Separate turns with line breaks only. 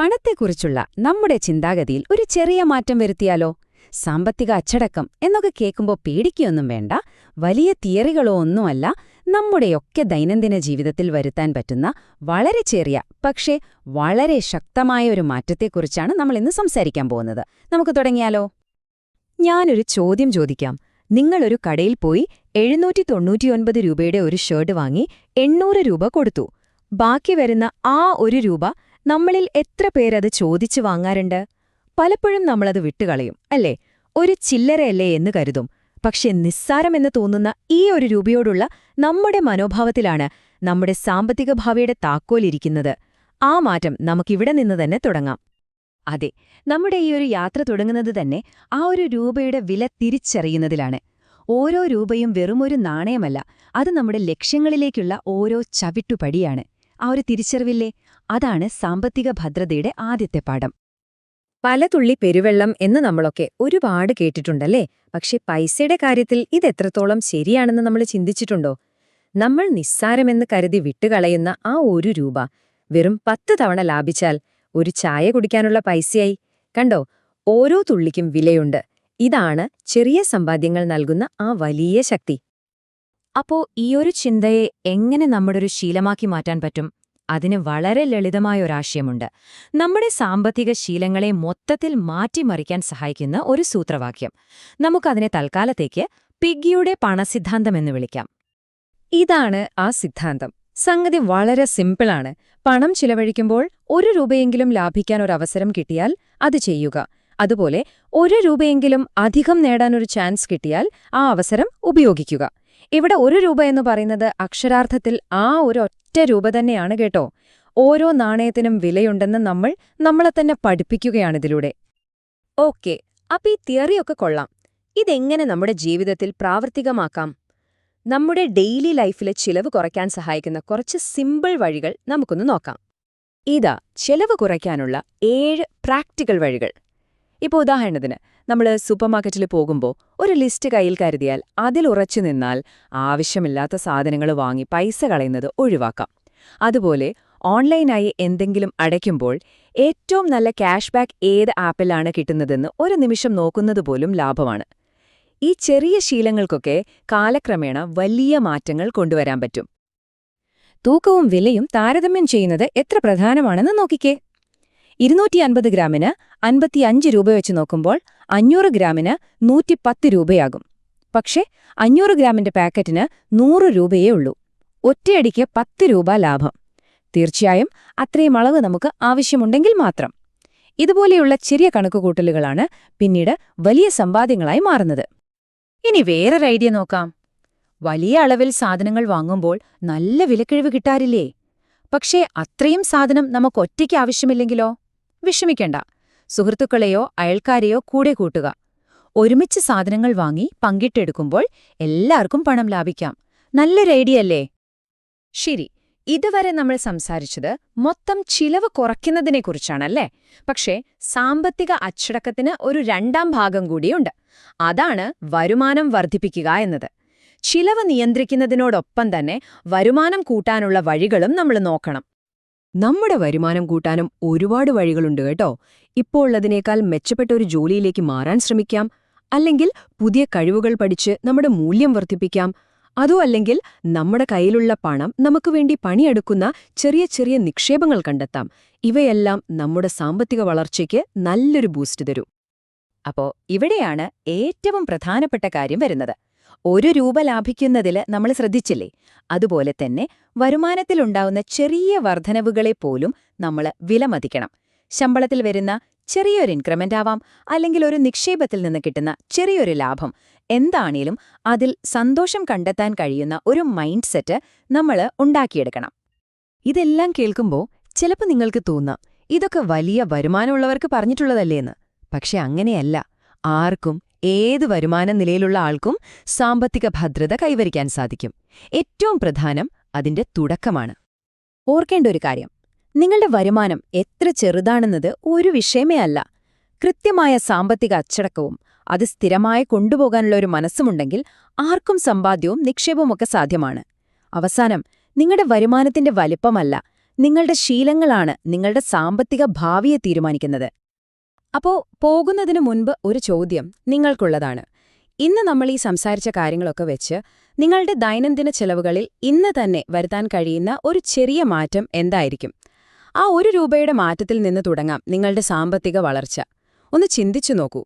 പണത്തെക്കുറിച്ചുള്ള നമ്മുടെ ചിന്താഗതിയിൽ ഒരു ചെറിയ മാറ്റം വരുത്തിയാലോ? സാമ്പത്തിക അച്ചടക്കം എന്നൊക്കെ കേൾക്കുമ്പോൾ പേടിക്കൊന്നും വേണ്ട. വലിയ തിയറികളോ ഒന്നുമല്ല, നമ്മുടെയൊക്കെ ദൈനംദിന ജീവിതത്തിൽ വരുത്താൻ പറ്റുന്ന വളരെ ചെറിയ പക്ഷേ വളരെ ശക്തമായ ഒരു മാറ്റത്തെക്കുറിച്ചാണ് നമ്മളിന്ന് സംസാരിക്കാൻ പോകുന്നത്. നമുക്ക് തുടങ്ങിയാലോ?
ഞാനൊരു ചോദ്യം ചോദിക്കാം. നിങ്ങളൊരു കടയിൽ പോയി 799 രൂപയുടെ ഒരു ഷർട്ട് വാങ്ങി 800 രൂപ കൊടുത്തു. ബാക്കി വരുന്ന ആ 1 രൂപ നമ്മളിൽ എത്ര പേരത് ചോദിച്ചു വാങ്ങാറുണ്ട്? പലപ്പോഴും നമ്മളത് വിട്ടുകളയും, അല്ലേ? ഒരു ചില്ലറയല്ലേ എന്ന് കരുതും. പക്ഷെ നിസ്സാരമെന്ന് തോന്നുന്ന ഈ 1 രൂപയോടുള്ള നമ്മുടെ മനോഭാവത്തിലാണ് നമ്മുടെ സാമ്പത്തിക ഭാവിയുടെ താക്കോലിരിക്കുന്നത്. ആ മാറ്റം നമുക്കിവിടെ നിന്ന് തന്നെ തുടങ്ങാം. അതെ, നമ്മുടെ ഈ ഒരു യാത്ര തുടങ്ങുന്നത് തന്നെ ആ 1 രൂപയുടെ വില തിരിച്ചറിയുന്നതിലാണ്. ഓരോ രൂപയും വെറുമൊരു നാണയമല്ല, അത് നമ്മുടെ ലക്ഷ്യങ്ങളിലേക്കുള്ള ഓരോ ചവിട്ടുപടിയാണ്. ആ ഒരു തിരിച്ചറിവില്ലേ, അതാണ് സാമ്പത്തിക ഭദ്രതയുടെ ആദ്യത്തെ പാഠം. പല തുള്ളി പെരുവെള്ളം എന്ന് നമ്മളൊക്കെ ഒരുപാട് കേട്ടിട്ടുണ്ടല്ലേ? പക്ഷെ പൈസയുടെ കാര്യത്തിൽ ഇതെത്രത്തോളം ശരിയാണെന്ന് നമ്മൾ ചിന്തിച്ചിട്ടുണ്ടോ? നമ്മൾ നിസ്സാരമെന്ന് കരുതി വിട്ടുകളയുന്ന ആ 1 രൂപ വെറും 10 തവണ ലാഭിച്ചാൽ ഒരു ചായ കുടിക്കാനുള്ള പൈസയായി. കണ്ടോ, ഓരോ തുള്ളിക്കും വിലയുണ്ട്. ഇതാണ് ചെറിയ സമ്പാദ്യങ്ങൾ നൽകുന്ന ആ വലിയ ശക്തി. അപ്പോ ഈയൊരു ചിന്തയെ എങ്ങനെ നമ്മുടെ ഒരു ശീലമാക്കി മാറ്റാൻ പറ്റും? അതിന് വളരെ ലളിതമായൊരാശയമുണ്ട്. നമ്മുടെ സാമ്പത്തിക ശീലങ്ങളെ മൊത്തത്തിൽ മാറ്റിമറിക്കാൻ സഹായിക്കുന്ന ഒരു സൂത്രവാക്യം. നമുക്കതിനെ തൽക്കാലത്തേക്ക് പിഗ്ഗിയുടെ പണസിദ്ധാന്തമെന്ന് വിളിക്കാം. ഇതാണ് ആ സിദ്ധാന്തം. സംഗതി വളരെ സിമ്പിളാണ്. പണം ചിലവഴിക്കുമ്പോൾ 1 രൂപയെങ്കിലും ലാഭിക്കാൻ ഒരവസരം കിട്ടിയാൽ അത് ചെയ്യുക. അതുപോലെ 1 രൂപയെങ്കിലും അധികം നേടാനൊരു ചാൻസ് കിട്ടിയാൽ ആ അവസരം ഉപയോഗിക്കുക. ഇവിടെ 1 രൂപ എന്ന് പറയുന്നത് അക്ഷരാർത്ഥത്തിൽ ആ ഒരൊറ്റ രൂപ തന്നെയാണ് കേട്ടോ. ഓരോ നാണയത്തിനും വിലയുണ്ടെന്ന് നമ്മളെ തന്നെ പഠിപ്പിക്കുകയാണിതിലൂടെ. ഓക്കെ, അപ്പൊ ഈ തിയറിയൊക്കെ കൊള്ളാം. ഇതെങ്ങനെ നമ്മുടെ ജീവിതത്തിൽ പ്രാവർത്തികമാക്കാം? നമ്മുടെ ഡെയിലി ലൈഫിലെ ചിലവ് കുറയ്ക്കാൻ സഹായിക്കുന്ന കുറച്ച് സിമ്പിൾ വഴികൾ നമുക്കൊന്ന് നോക്കാം. ഇതാ ചിലവ് കുറയ്ക്കാനുള്ള 7 പ്രാക്ടിക്കൽ വഴികൾ. ഇപ്പോൾ ഉദാഹരണത്തിന്, നമ്മൾ സൂപ്പർമാർക്കറ്റിൽ പോകുമ്പോൾ ഒരു ലിസ്റ്റ് കയ്യിൽ കരുതിയാൽ അതിലുറച്ചു നിന്നാൽ ആവശ്യമില്ലാത്ത സാധനങ്ങൾ വാങ്ങി പൈസ കളയുന്നത് ഒഴിവാക്കാം. അതുപോലെ ഓൺലൈനായി എന്തെങ്കിലും അടയ്ക്കുമ്പോൾ ഏറ്റവും നല്ല ക്യാഷ് ബാക്ക് ഏത് ആപ്പിലാണ് കിട്ടുന്നതെന്ന് ഒരു നിമിഷം നോക്കുന്നതുപോലും ലാഭമാണ്. ഈ ചെറിയ ശീലങ്ങൾക്കൊക്കെ കാലക്രമേണ വലിയ മാറ്റങ്ങൾ കൊണ്ടുവരാൻ പറ്റും. തൂക്കവും വിലയും താരതമ്യം ചെയ്യുന്നത് എത്ര പ്രധാനമാണെന്ന് നോക്കിക്കേ. 250 ഗ്രാമിന് 55 രൂപ വെച്ച് നോക്കുമ്പോൾ 500 ഗ്രാമിന് 110 രൂപയാകും. പക്ഷേ 500 ഗ്രാമിന്റെ പാക്കറ്റിന് 100 രൂപയേ ഉള്ളൂ. ഒറ്റയടിക്ക് 10 രൂപ ലാഭം. തീർച്ചയായും അത്രയും അളവ് നമുക്ക് ആവശ്യമുണ്ടെങ്കിൽ മാത്രം. ഇതുപോലെയുള്ള ചെറിയ കണക്കുകൂട്ടലുകളാണ് പിന്നീട് വലിയ സമ്പാദ്യങ്ങളായി മാറുന്നത്. ഇനി വേറൊരു ഐഡിയ നോക്കാം. വലിയ അളവിൽ സാധനങ്ങൾ വാങ്ങുമ്പോൾ നല്ല വിലക്കിഴിവ് കിട്ടാറില്ലേ? പക്ഷേ അത്രയും സാധനം നമുക്കൊറ്റയ്ക്ക് ആവശ്യമില്ലെങ്കിലോ? വിഷമിക്കണ്ട. സുഹൃത്തുക്കളെയോ അയൽക്കാരെയോ കൂടെ കൂട്ടുക. ഒരുമിച്ച് സാധനങ്ങൾ വാങ്ങി പങ്കിട്ടെടുക്കുമ്പോൾ എല്ലാവർക്കും പണം ലാഭിക്കാം. നല്ലൊരു ഐഡിയ അല്ലേ? ശരി, ഇതുവരെ നമ്മൾ സംസാരിച്ചത് മൊത്തം ചിലവ് കുറയ്ക്കുന്നതിനെക്കുറിച്ചാണല്ലേ? പക്ഷേ സാമ്പത്തിക അച്ചടക്കത്തിന് ഒരു 2ാം ഭാഗം കൂടിയുണ്ട്. അതാണ് വരുമാനം വർദ്ധിപ്പിക്കുക എന്നത്. ചിലവ് നിയന്ത്രിക്കുന്നതിനോടൊപ്പം തന്നെ വരുമാനം കൂട്ടാനുള്ള വഴികളും നമ്മൾ നോക്കണം. നമ്മുടെ വരുമാനം കൂട്ടാനും ഒരുപാട് വഴികളുണ്ട് കേട്ടോ. ഇപ്പോൾ ഉള്ളതിനേക്കാൾ മെച്ചപ്പെട്ട ഒരു ജോലിയിലേക്ക് മാറാൻ ശ്രമിക്കാം. അല്ലെങ്കിൽ പുതിയ കഴിവുകൾ പഠിച്ച് നമ്മുടെ മൂല്യം വർദ്ധിപ്പിക്കാം. അതോ അല്ലെങ്കിൽ നമ്മുടെ കയ്യിലുള്ള പണം നമുക്ക് വേണ്ടി പണിയെടുക്കുന്ന ചെറിയ ചെറിയ നിക്ഷേപങ്ങൾ കണ്ടെത്താം. ഇവയെല്ലാം നമ്മുടെ സാമ്പത്തിക വളർച്ചയ്ക്ക് നല്ലൊരു ബൂസ്റ്റ് തരും. അപ്പോ ഇവിടെയാണ് ഏറ്റവും പ്രധാനപ്പെട്ട കാര്യം വരുന്നത്. 1 രൂപ ലാഭിക്കുന്നതിൽ നമ്മൾ ശ്രദ്ധിച്ചില്ലേ? അതുപോലെ തന്നെ വരുമാനത്തിലുണ്ടാവുന്ന ചെറിയ വർധനവുകളെപ്പോലും നമ്മൾ വിലമതിക്കണം. ശമ്പളത്തിൽ വരുന്ന ചെറിയൊരു ഇൻക്രിമെന്റ് ആവാം, അല്ലെങ്കിൽ ഒരു നിക്ഷേപത്തിൽ നിന്ന് കിട്ടുന്ന ചെറിയൊരു ലാഭം. എന്താണേലും അതിൽ സന്തോഷം കണ്ടെത്താൻ കഴിയുന്ന ഒരു മൈൻഡ് സെറ്റ് നമ്മൾ ഉണ്ടാക്കിയെടുക്കണം. ഇതെല്ലാം കേൾക്കുമ്പോൾ ചിലപ്പോൾ നിങ്ങൾക്ക് തോന്നാം, ഇതൊക്കെ വലിയ വരുമാനമുള്ളവർക്ക് പറഞ്ഞിട്ടുള്ളതല്ലേന്ന്. പക്ഷെ അങ്ങനെയല്ല. ആർക്കും, ഏത് വരുമാന നിലയിലുള്ള ആൾക്കും സാമ്പത്തിക ഭദ്രത കൈവരിക്കാൻ സാധിക്കും. ഏറ്റവും പ്രധാനം അതിന്റെ തുടക്കമാണ്. ഓർക്കേണ്ട ഒരു കാര്യം, നിങ്ങളുടെ വരുമാനം എത്ര ചെറുതാണെന്നത് ഒരു വിഷയമേ അല്ല. കൃത്യമായ സാമ്പത്തിക അച്ചടക്കവും അത് സ്ഥിരമായി കൊണ്ടുപോകാനുള്ള ഒരു മനസ്സുമുണ്ടെങ്കിൽ ആർക്കും സമ്പാദ്യവും നിക്ഷേപവുമൊക്കെ സാധ്യമാണ്. അവസാനം, നിങ്ങളുടെ വരുമാനത്തിന്റെ വലിപ്പമല്ല,
നിങ്ങളുടെ ശീലങ്ങളാണ് നിങ്ങളുടെ സാമ്പത്തിക ഭാവിയെ തീരുമാനിക്കുന്നത്. അപ്പോ പോകുന്നതിനു മുൻപ് ഒരു ചോദ്യം നിങ്ങൾക്കുള്ളതാണ്. ഇന്ന് നമ്മൾ ഈ സംസാരിച്ച കാര്യങ്ങളൊക്കെ വെച്ച് നിങ്ങളുടെ ദൈനംദിന ചെലവുകളിൽ ഇന്ന് തന്നെ വരുത്താൻ കഴിയുന്ന ഒരു ചെറിയ മാറ്റം എന്തായിരിക്കും? ആ 1 രൂപയുടെ മാറ്റത്തിൽ നിന്ന് തുടങ്ങാം നിങ്ങളുടെ സാമ്പത്തിക വളർച്ച. ഒന്ന് ചിന്തിച്ചു നോക്കൂ.